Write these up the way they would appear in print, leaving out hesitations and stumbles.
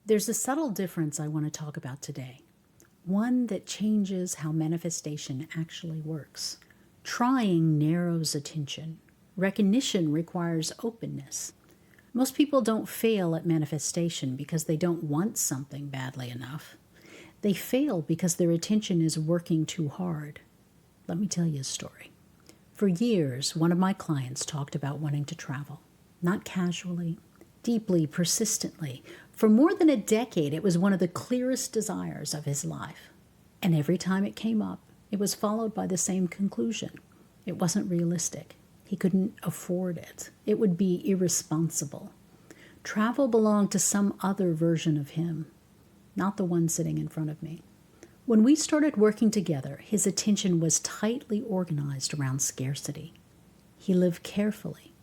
There's a subtle difference I want to talk about today, one that changes how manifestation actually works. Trying narrows attention. Recognition requires openness. Most people don't fail at manifestation because they don't want something badly enough. They fail because their attention is working too hard. Let me tell you a story. For years, one of my clients talked about wanting to travel. Not casually, deeply, persistently. For more than a decade, it was one of the clearest desires of his life. And every time it came up, it was followed by the same conclusion. It wasn't realistic. He couldn't afford it. It would be irresponsible. Travel belonged to some other version of him, not the one sitting in front of me. When we started working together, his attention was tightly organized around scarcity. He lived carefully,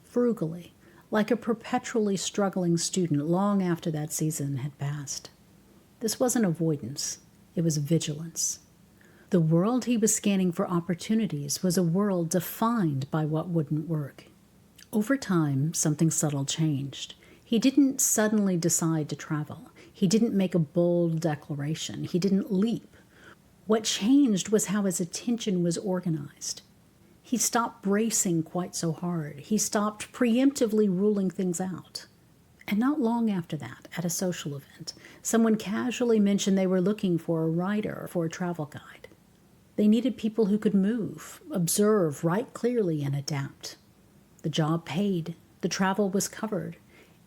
frugally, like a perpetually struggling student long after that season had passed. This wasn't avoidance, it was vigilance. The world he was scanning for opportunities was a world defined by what wouldn't work. Over time, something subtle changed. He didn't suddenly decide to travel. He didn't make a bold declaration. He didn't leap. What changed was how his attention was organized. He stopped bracing quite so hard. He stopped preemptively ruling things out. And not long after that, at a social event, someone casually mentioned they were looking for a writer for a travel guide. They needed people who could move, observe, write clearly, and adapt. The job paid. The travel was covered.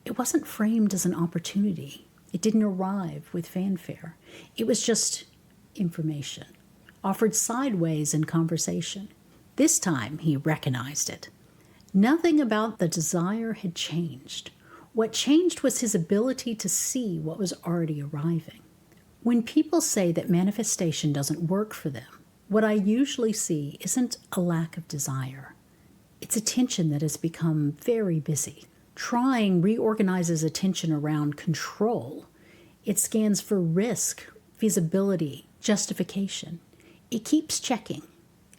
It wasn't framed as an opportunity. It didn't arrive with fanfare. It was just information, offered sideways in conversation. This time, he recognized it. Nothing about the desire had changed. What changed was his ability to see what was already arriving. When people say that manifestation doesn't work for them, what I usually see isn't a lack of desire. It's attention that has become very busy. Trying reorganizes attention around control. It scans for risk, feasibility, justification. It keeps checking.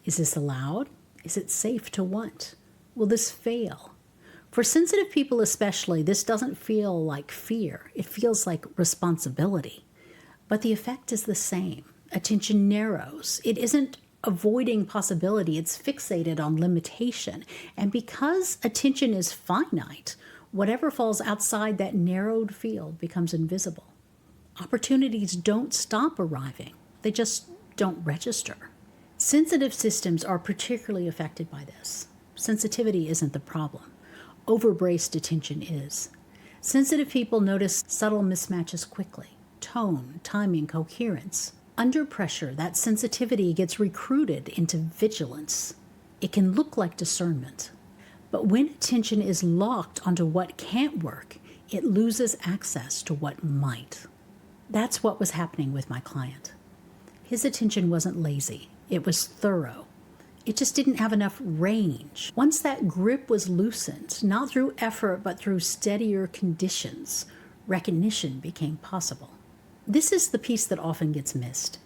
Is this allowed? Is it safe to want? Will this fail? For sensitive people especially, this doesn't feel like fear. It feels like responsibility. But the effect is the same. Attention narrows. It isn't avoiding possibility. It's fixated on limitation. And because attention is finite, whatever falls outside that narrowed field becomes invisible. Opportunities don't stop arriving. They just don't register. Sensitive systems are particularly affected by this. Sensitivity isn't the problem. Overbraced attention is. Sensitive people notice subtle mismatches quickly. Tone, timing, coherence. Under pressure, that sensitivity gets recruited into vigilance. It can look like discernment. But when attention is locked onto what can't work, it loses access to what might. That's what was happening with my client. His attention wasn't lazy. It was thorough. It just didn't have enough range. Once that grip was loosened, not through effort but through steadier conditions, recognition became possible. This is the piece that often gets missed.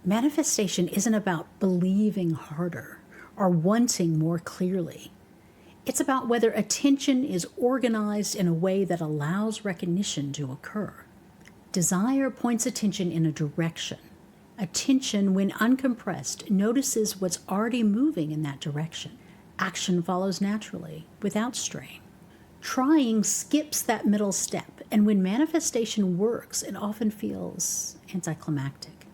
Manifestation isn't about believing harder or wanting more clearly. It's about whether attention is organized in a way that allows recognition to occur. Desire points attention in a direction. Attention, when uncompressed, notices what's already moving in that direction. Action follows naturally, without strain. Trying skips that middle step, and when manifestation works, it often feels anticlimactic.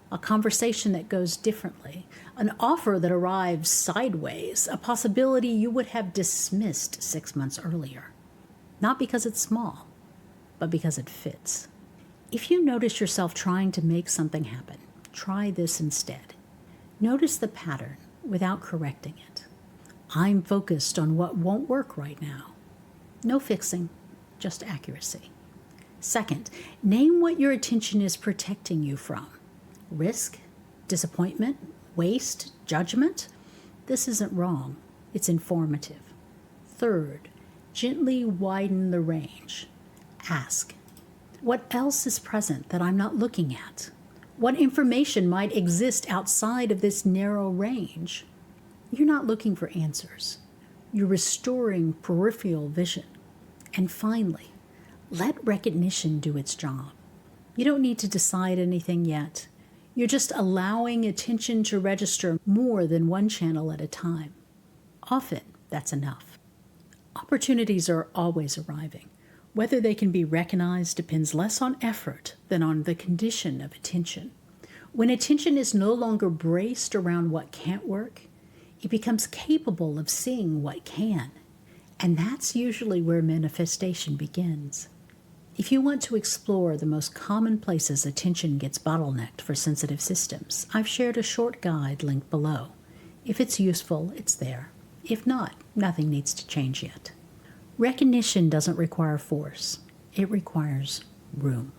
A conversation that goes differently, an offer that arrives sideways, a possibility you would have dismissed 6 months earlier. Not because it's small, but because it fits. If you notice yourself trying to make something happen, try this instead. Notice the pattern without correcting it. I'm focused on what won't work right now. No fixing, just accuracy. Second, name what your attention is protecting you from. Risk, disappointment, waste, judgment. This isn't wrong. It's informative. Third, gently widen the range. Ask, what else is present that I'm not looking at? What information might exist outside of this narrow range? You're not looking for answers. You're restoring peripheral vision. And finally, Let recognition do its job. You don't need to decide anything yet. You're just allowing attention to register more than one channel at a time. Often, that's enough. Opportunities are always arriving. Whether they can be recognized depends less on effort than on the condition of attention. When attention is no longer braced around what can't work, it becomes capable of seeing what can. And that's usually where manifestation begins. If you want to explore the most common places attention gets bottlenecked for sensitive systems, I've shared a short guide linked below. If it's useful, it's there. If not, nothing needs to change yet. Recognition doesn't require force. It requires room.